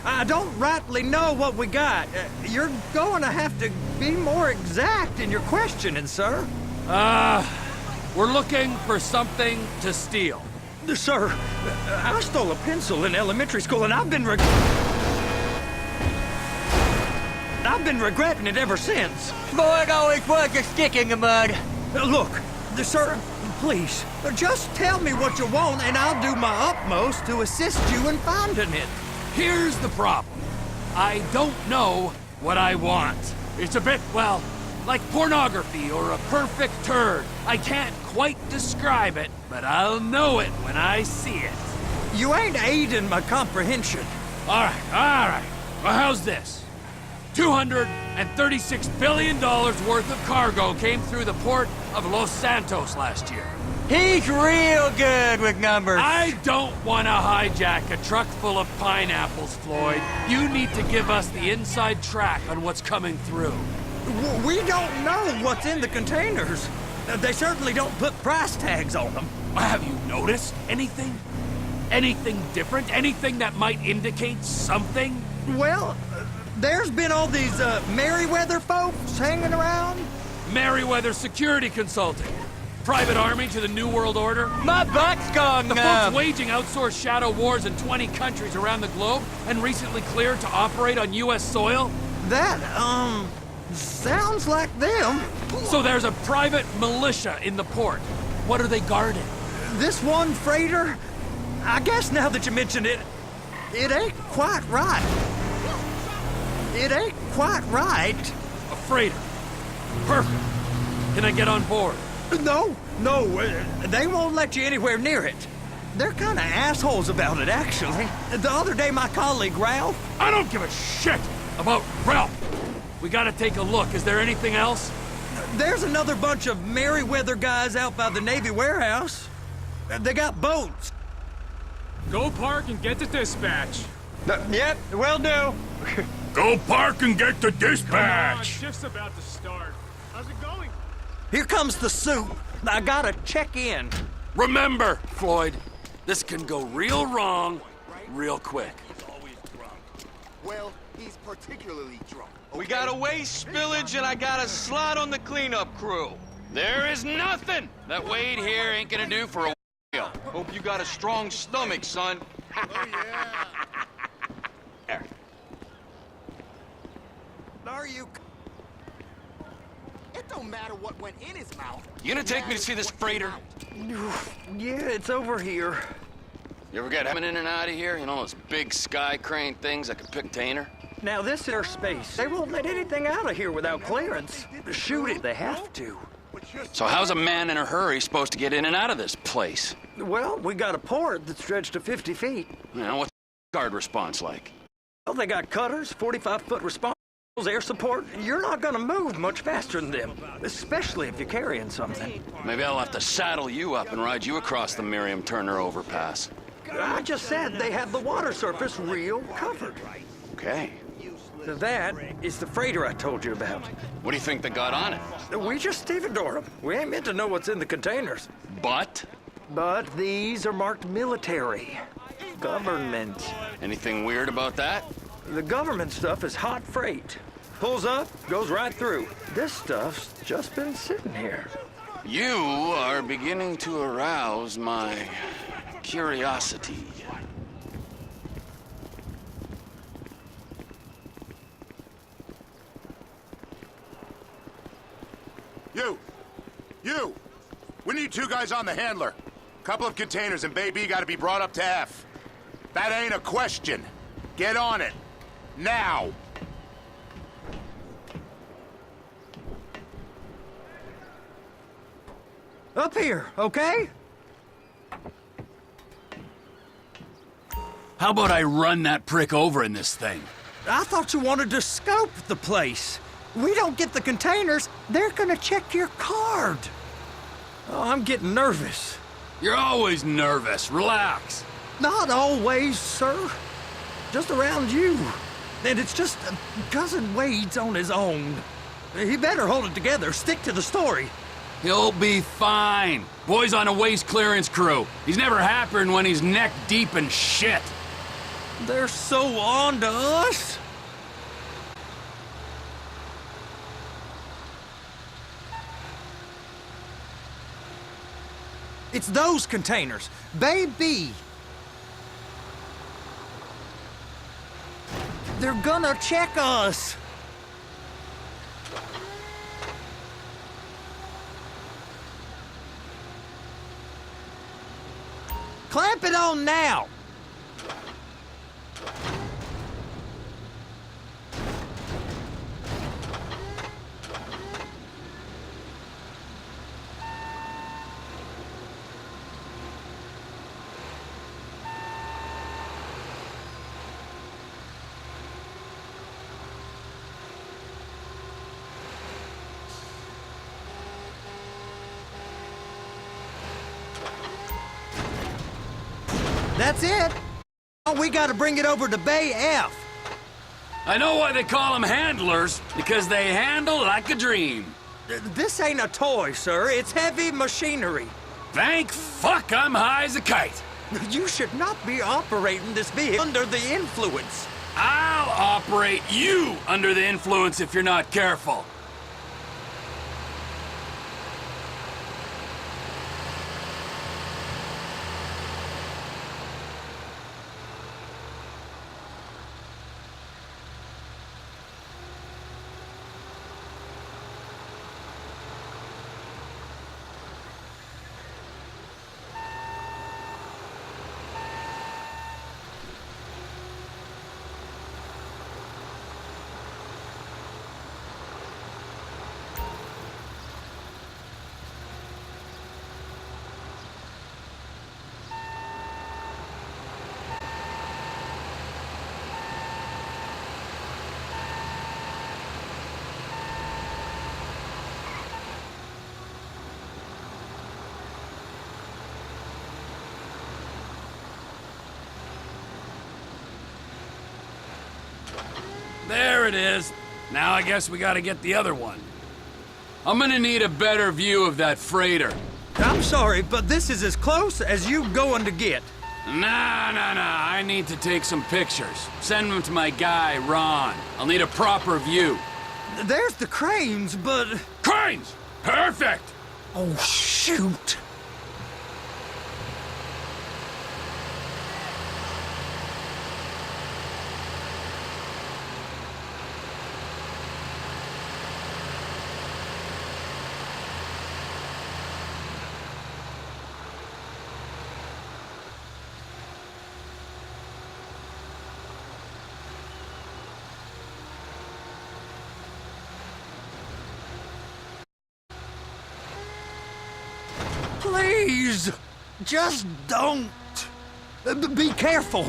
I don't rightly know what we got. You're going to have to be more exact in your questioning, sir. We're looking for something to steal. Sir, I stole a pencil in elementary school, and I've been regretting it ever since. Boy, it always was a stick in the mud. Look, sir, please, just tell me what you want, and I'll do my utmost to assist you in finding it. Here's the problem. I don't know what I want. It's a bit, well, like pornography or a perfect turd. I can't quite describe it, but I'll know it when I see it. You ain't aiding my comprehension. All right. Well, how's this? $236 billion worth of cargo came through the port of Los Santos last year. He's real good with numbers. I don't want to hijack a truck full of pineapples, Floyd. You need to give us the inside track on what's coming through. We don't know what's in the containers. They certainly don't put price tags on them. Have you noticed anything? Anything different? Anything that might indicate something? Well, there's been all these Merryweather folks hanging around. Merryweather Security Consulting. Private army to the New World Order. My butt's gone The numb. folks waging outsourced shadow wars in 20 countries around the globe and recently cleared to operate on U.S. soil. That, sounds like them. So there's a private militia in the port. What are they guarding? This one freighter, I guess now that you mention it, it ain't quite right. It ain't quite right. A freighter. Perfect. Can I get on board? No, they won't let you anywhere near it. They're kind of assholes about it, actually. The other day, my colleague, Ralph... I don't give a shit about Ralph. We gotta take a look. Is there anything else? There's another bunch of Merryweather guys out by the Navy warehouse. They got boats. Go park and get to dispatch. Yep, will do. Go park and get the Come on, dispatch. shift's about to start. How's it going? Here comes the soup. I gotta check in. Remember, Floyd, this can go real wrong real quick. Well, he's particularly drunk. We got a waste spillage and I got a slot on the cleanup crew. There is nothing that Wade here ain't gonna do for a while. Hope you got a strong stomach, son. Oh, yeah. Are you... It don't matter what went in his mouth. You gonna take me to see this freighter? Yeah, it's over here. You ever get coming in and out of here? You know those big sky crane things that can pick container? Now, this airspace, they won't let anything out of here without clearance. Shoot it, they have to. So how's a man in a hurry supposed to get in and out of this place? Well, we got a port that's stretched to 50 feet. You know, what's the guard response like? Well, they got cutters, 45-foot response, air support. You're not gonna move much faster than them, especially if you're carrying something. Maybe I'll have to saddle you up and ride you across the Miriam Turner overpass. I just said they have the water surface real covered. Okay. That is the freighter I told you about. What do you think they got on it? We just stevedore them. We ain't meant to know what's in the containers. But? But these are marked military. Government. Anything weird about that? The government stuff is hot freight. Pulls up, goes right through. This stuff's just been sitting here. You are beginning to arouse my curiosity. You! We need 2 guys on the handler. Couple of containers and Baby gotta be brought up to F. That ain't a question. Get on it. Now! Up here, okay? How about I run that prick over in this thing? I thought you wanted to scope the place. We don't get the containers, they're gonna check your card. Oh, I'm getting nervous. You're always nervous. Relax. Not always, sir. Just around you. And it's just Cousin Wade's on his own. He better hold it together, stick to the story. He'll be fine. Boy's on a waste clearance crew. He's never happier than when he's neck deep in shit. They're so on to us. It's those containers. Baby. They're gonna check us. Clamp it on now. That's it. Oh, we gotta bring it over to Bay F. I know why they call them handlers, because they handle like a dream. This ain't a toy, sir. It's heavy machinery. Thank fuck I'm high as a kite. You should not be operating this vehicle under the influence. I'll operate you under the influence if you're not careful. There it is. Now I guess we gotta get the other one. I'm gonna need a better view of that freighter. I'm sorry, but this is as close as you going to get. Nah. I need to take some pictures. Send them to my guy, Ron. I'll need a proper view. There's the cranes, but... Cranes! Perfect! Oh, shoot. Please, just don't. Be careful.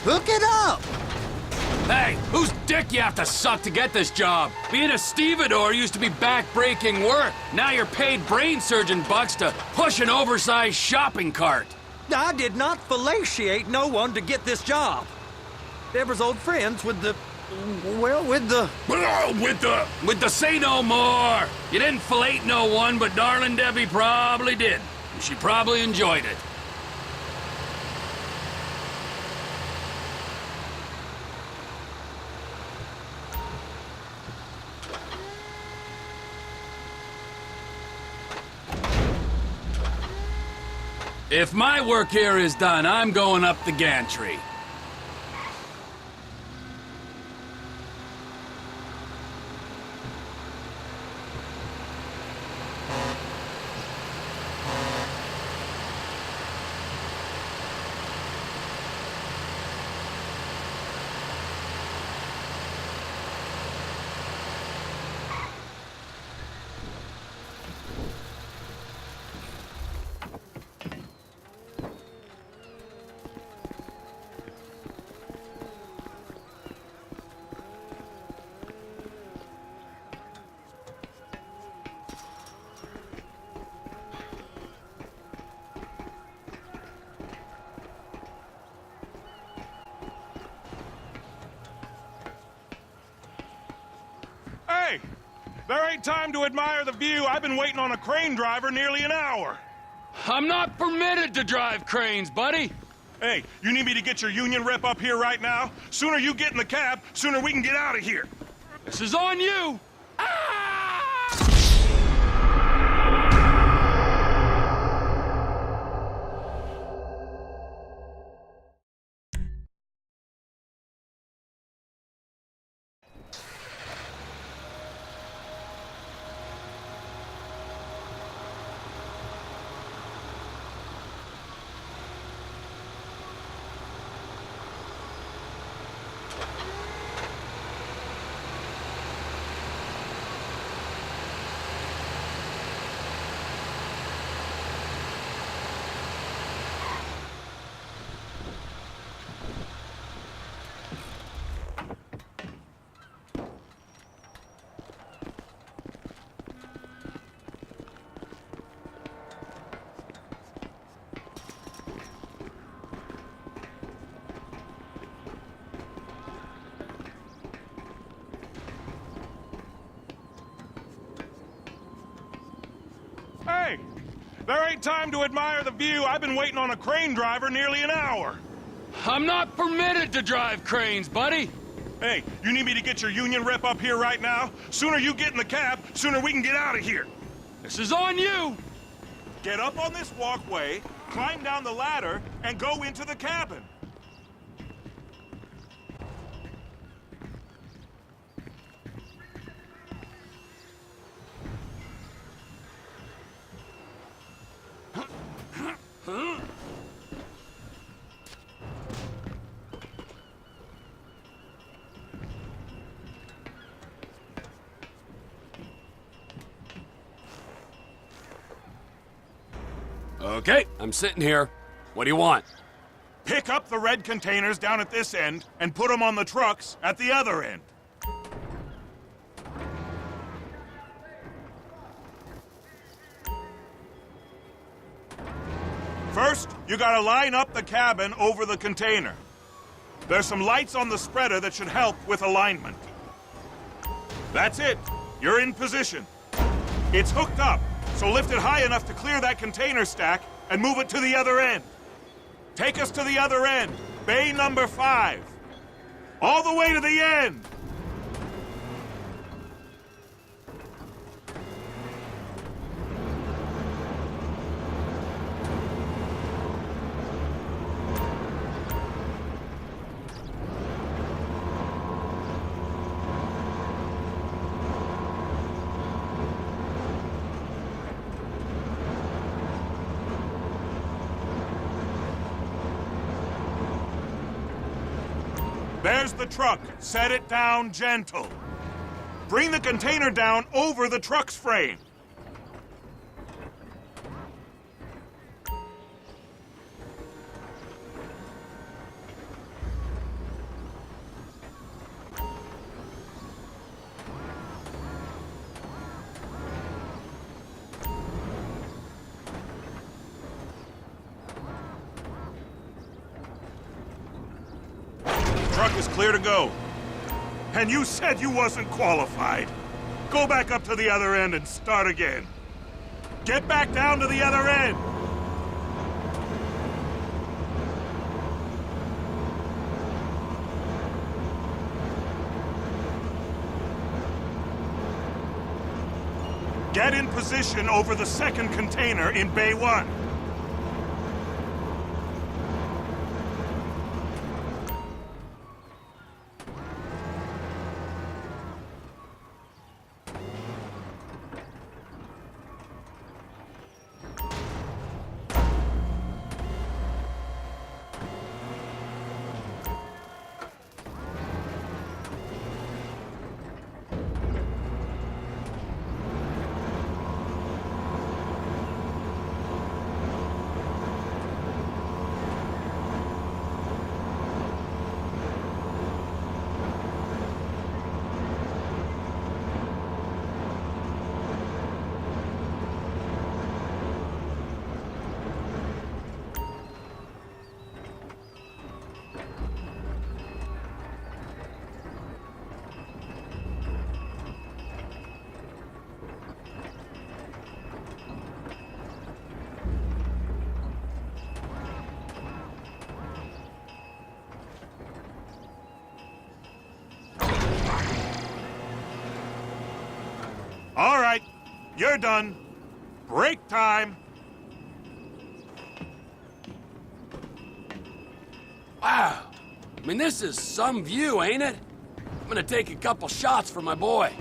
Hook it up. Hey, whose dick you have to suck to get this job? Being a stevedore used to be back-breaking work. Now you're paid brain surgeon bucks to push an oversized shopping cart. I did not fellatiate no one to get this job. Deborah's old friends with the... well, with the... With the say no more! You didn't fillet no one, but darling Debbie probably did. And she probably enjoyed it. If my work here is done, I'm going up the gantry. there ain't time to admire the view. I've been waiting on a crane driver nearly an hour. I'm not permitted to drive cranes, buddy. Hey, you need me to get your union rep up here right now? Sooner you get in the cab, sooner we can get out of here. This is on you. Hey, there ain't time to admire the view. I've been waiting on a crane driver nearly an hour. I'm not permitted to drive cranes, buddy. Hey, you need me to get your union rep up here right now? Sooner you get in the cab, sooner we can get out of here. This is on you. Get up on this walkway, climb down the ladder, and go into the cabin. Okay, I'm sitting here. What do you want? Pick up the red containers down at this end and put them on the trucks at the other end. First, you gotta line up the cabin over the container. There's some lights on the spreader that should help with alignment. That's it. You're in position. It's hooked up, so lift it high enough to clear that container stack and move it to the other end. Take us to the other end, bay number 5. All the way to the end. There's the truck. Set it down gentle. Bring the container down over the truck's frame. Truck is clear to go. And you said you wasn't qualified. Go back up to the other end and start again. Get back down to the other end. Get in position over the second container in Bay 1. You're done. Break time. Wow. I mean, this is some view, ain't it? I'm gonna take a couple shots for my boy.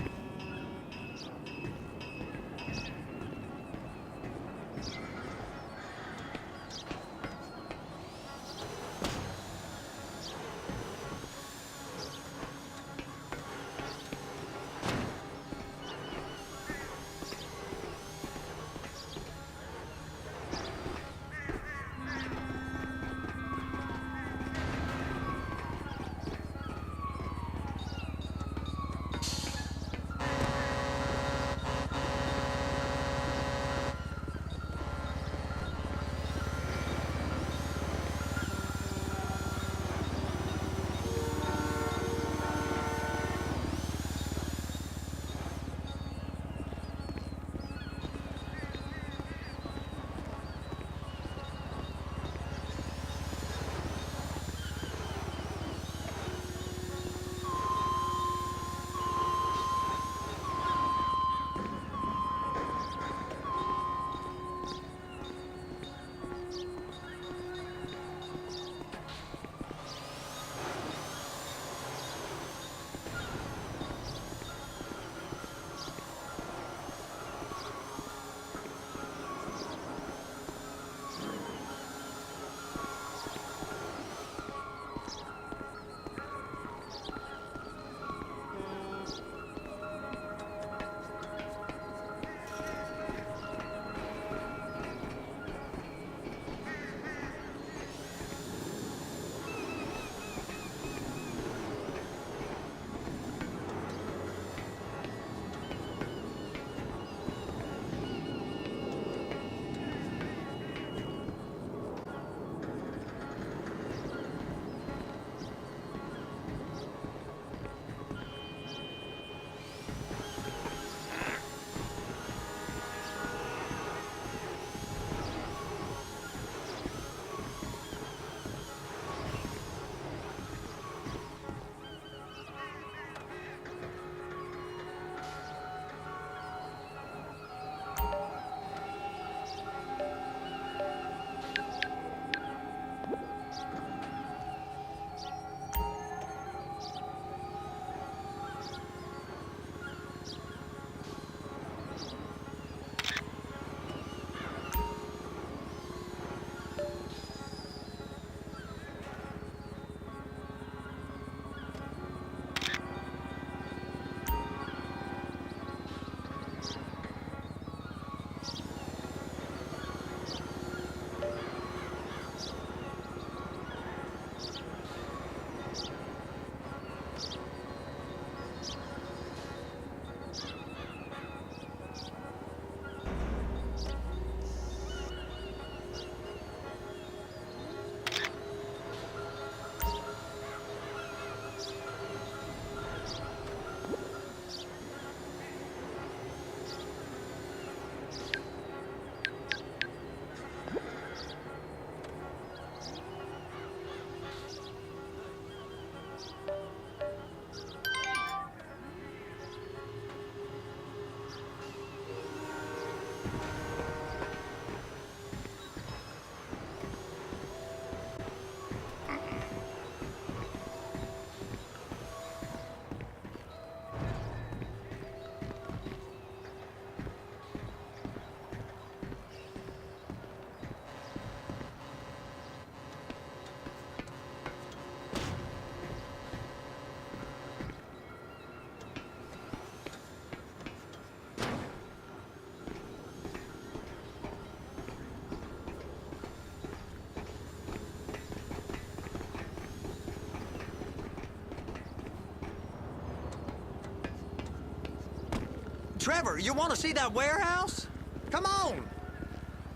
Trevor, you want to see that warehouse? Come on.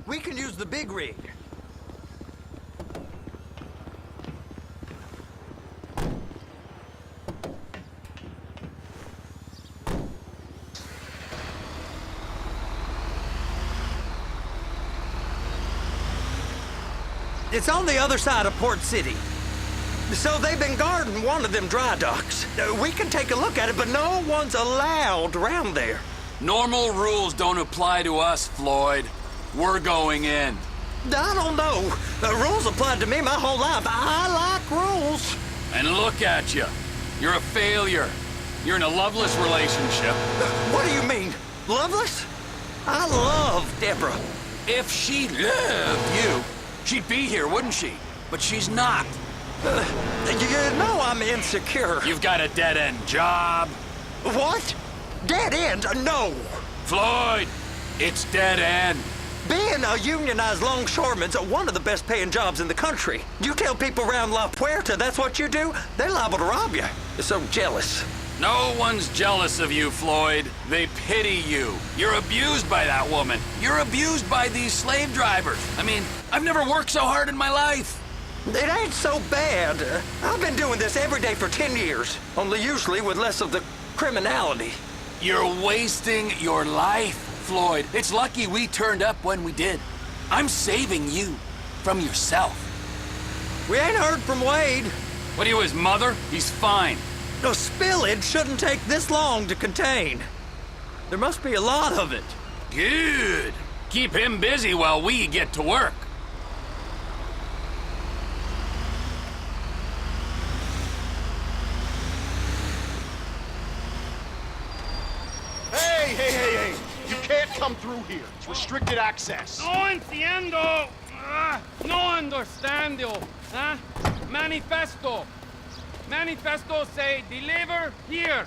We can use the big rig. It's on the other side of Port City. So they've been guarding one of them dry docks. We can take a look at it, but no one's allowed around there. Normal rules don't apply to us, Floyd. We're going in. I don't know. The rules applied to me my whole life. I like rules. And look at you. You're a failure. You're in a loveless relationship. What do you mean? Loveless? I love Deborah. If she loved you, she'd be here, wouldn't she? But she's not. You know I'm insecure. You've got a dead-end job. What? Dead end? No. Floyd, it's dead end. Being a unionized longshoreman's one of the best paying jobs in the country. You tell people around La Puerta that's what you do, they're liable to rob you. They're so jealous. No one's jealous of you, Floyd. They pity you. You're abused by that woman. You're abused by these slave drivers. I mean, I've never worked so hard in my life. It ain't so bad. I've been doing this every day for 10 years, only usually with less of the criminality. You're wasting your life, Floyd. It's lucky we turned up when we did. I'm saving you from yourself. We ain't heard from Wade. What are you, his mother? He's fine. No, spillage shouldn't take this long to contain. There must be a lot of it. Good. Keep him busy while we get to work. Hey! You can't come through here. It's restricted access. No entiendo. No understando. Huh? Manifesto. Manifesto say deliver here.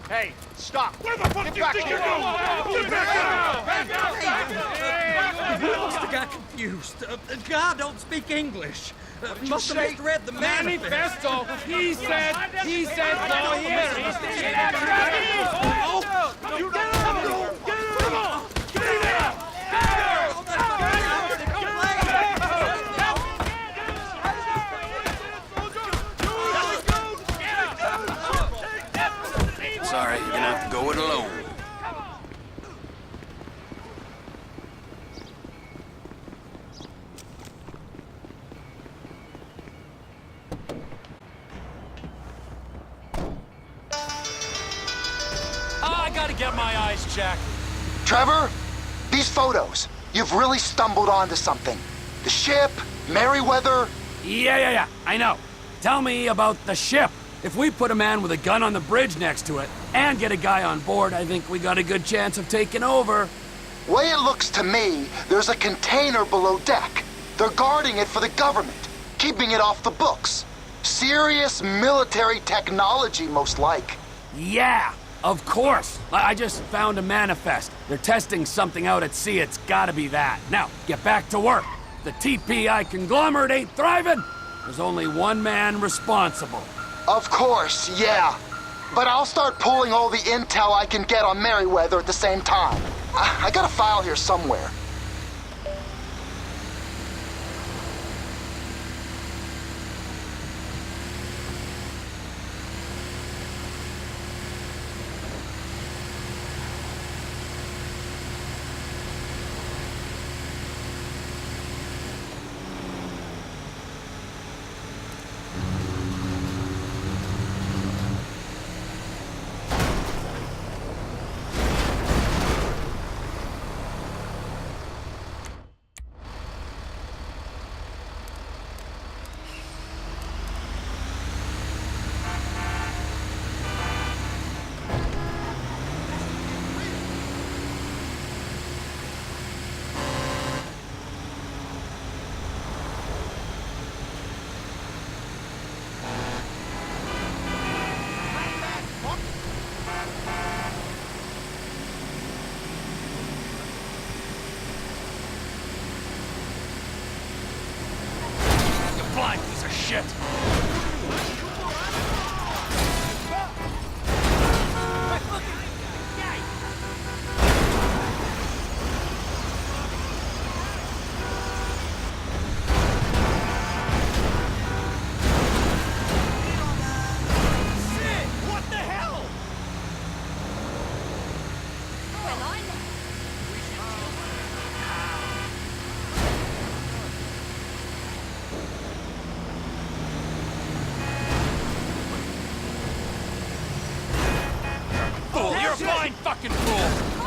Hey, stop. Where the fuck do you think you're going? Get back We must have got confused. God don't speak English. Must have misread the manifesto. Manifesto. He said go here. You get out! Come on! Get out! Sorry, you're gonna have to go it alone. I gotta get my eyes checked. Trevor, these photos, you've really stumbled onto something. The ship, Merryweather. Yeah, I know. Tell me about the ship. If we put a man with a gun on the bridge next to it and get a guy on board, I think we got a good chance of taking over. Way it looks to me, there's a container below deck. They're guarding it for the government, keeping it off the books. Serious military technology, most like. Yeah, of course. I just found a manifest. They're testing something out at sea. It's gotta be that. Now, get back to work. The TPI conglomerate ain't thriving. There's only one man responsible. Of course, yeah. But I'll start pulling all the intel I can get on Merryweather at the same time. I got a file here somewhere. Blind piece of shit. fucking fool!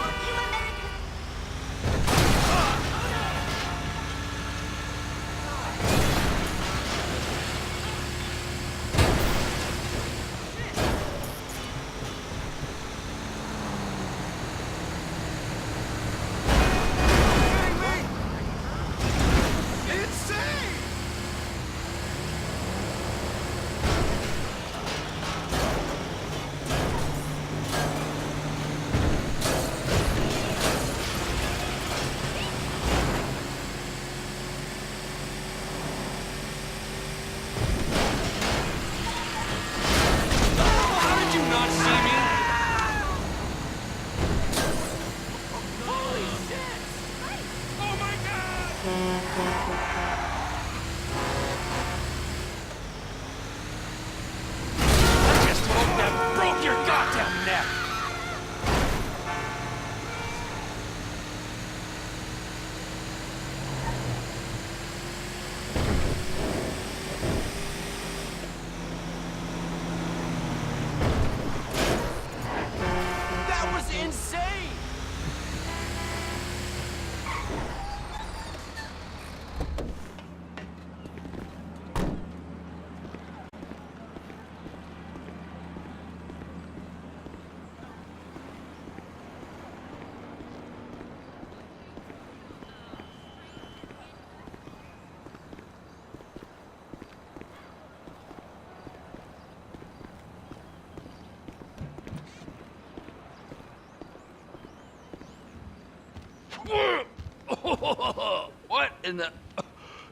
What in the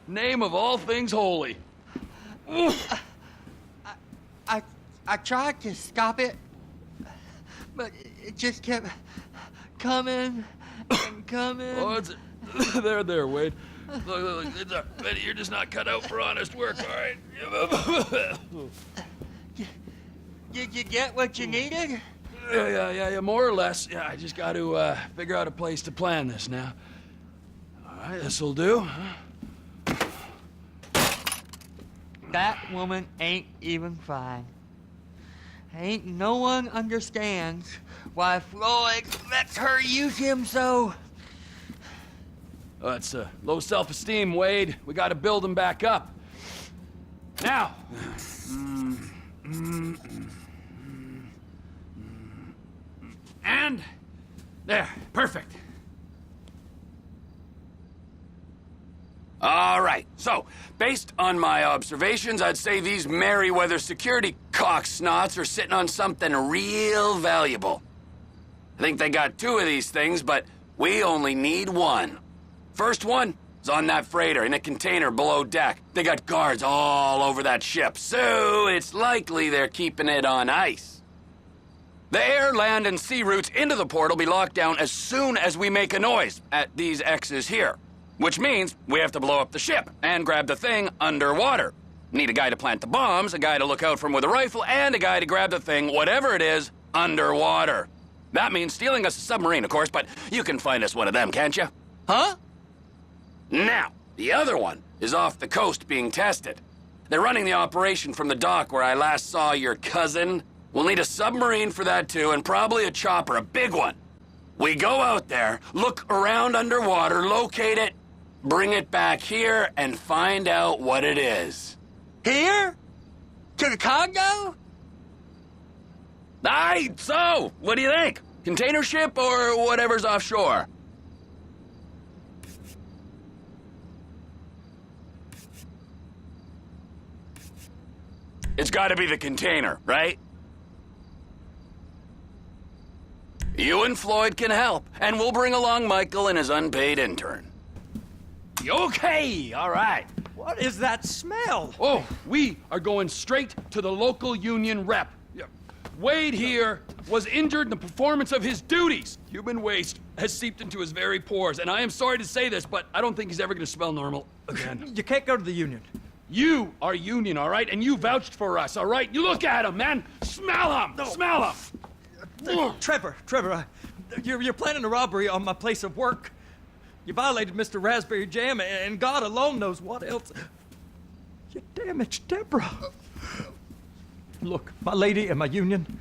name of all things holy? I tried to stop it, but it just kept coming and coming. Oh, it's there, Wade. Look, it's Betty, you're just not cut out for honest work, all right? Did you get what you needed? Yeah, more or less. Yeah, I just got to figure out a place to plan this now. All right, this'll do. That woman ain't even fine. Ain't no one understands why Floyd lets her use him so. Oh, that's low self-esteem, Wade. We got to build him back up. Now. And there, perfect. All right, so, based on my observations, I'd say these Merryweather security cocksnots are sitting on something real valuable. I think they got 2 of these things, but we only need 1. First one is on that freighter in a container below deck. They got guards all over that ship, so it's likely they're keeping it on ice. The air, land, and sea routes into the port will be locked down as soon as we make a noise at these X's here. Which means we have to blow up the ship and grab the thing underwater. Need a guy to plant the bombs, a guy to look out for him with a rifle, and a guy to grab the thing, whatever it is, underwater. That means stealing us a submarine, of course, but you can find us one of them, can't you? Huh? Now, the other one is off the coast being tested. They're running the operation from the dock where I last saw your cousin. We'll need a submarine for that too, and probably a chopper, a big one. We go out there, look around underwater, locate it, bring it back here, and find out what it is. Here? To the Congo? Aye, so, what do you think? Container ship or whatever's offshore? It's gotta be the container, right? You and Floyd can help, and we'll bring along Michael and his unpaid intern. Okay, all right. What is that smell? Oh, we are going straight to the local union rep. Wade here was injured in the performance of his duties. Human waste has seeped into his very pores, and I am sorry to say this, but I don't think he's ever going to smell normal again. You can't go to the union. You are union, all right? And you vouched for us, all right? You look at him, man. Smell him. No. Smell him. Trevor, you're planning a robbery on my place of work. You violated Mr. Raspberry Jam, and God alone knows what else. You damaged Deborah. Look, my lady and my union,